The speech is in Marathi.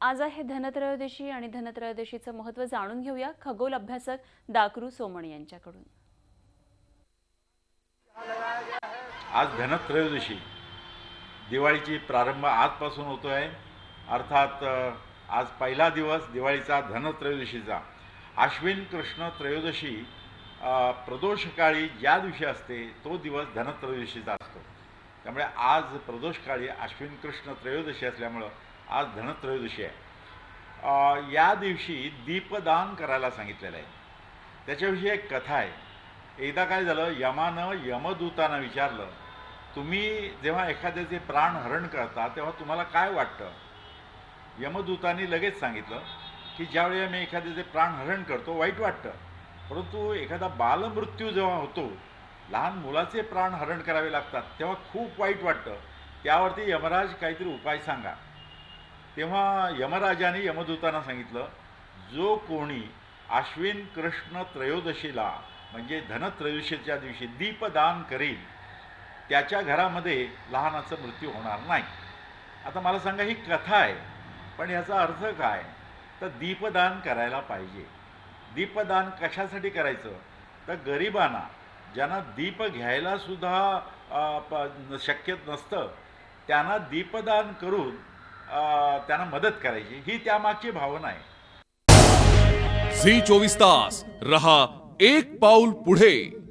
आज आहे धनत्रयोदशी आणि धनत्रयोदशीचं महत्त्व जाणून घेऊया खगोल अभ्यासक दाकरू सोमणी यांच्याकडून। आज धनत्रयोदशी, दिवाळीची प्रारंभ आजपासून होतो आहे। अर्थात आज पहिला दिवस दिवाळीचा धनत्रयोदशीचा। आश्विन कृष्ण त्रयोदशी प्रदोषकाळी ज्या दिवशी असते तो दिवस धनत्रयोदशीचा असतो। त्यामुळे आज प्रदोषकाळी आश्विन कृष्ण त्रयोदशी असल्यामुळे आज धनत्रयोदशी आहे। या दिवशी दीपदान करायला सांगितलेलं आहे। त्याच्याविषयी एक कथा आहे। एकदा काय झालं, यमानं यमदूतांना विचारलं, तुम्ही जेव्हा एखाद्याचे प्राण हरण करता तेव्हा तुम्हाला काय वाटतं? यमदूतांनी लगेच सांगितलं की ज्यावेळी मी एखाद्याचे प्राण हरण करतो वाईट वाटतं, परंतु एखादा बालमृत्यू जेव्हा होतो, लहान मुलाचे प्राण हरण करावे लागतात तेव्हा खूप वाईट वाटतं। त्यावरती यमराज काहीतरी उपाय सांगा। तेव्हा यमराजाने यमदूतांना सांगितलं, जो कोणी आश्विन कृष्ण त्रयोदशीला म्हणजे धनत्रयोदशीच्या दिवशी दीपदान करील त्याच्या घरामध्ये लहानाचा मृत्यू होणार नाही। आता मला सांगा, ही कथा आहे, पण याचा अर्थ काय? तर दीपदान करायला पाहिजे। दीपदान कशासाठी करायचं? तर गरिबांना, ज्यांना दीप घ्यायला सुद्धा शक्य नसतं, त्यांना दीपदान करून त्यांना मदत करायची, ही त्यामागची भावना आहे। झी 24 तास रहा एक पाऊल पुढे।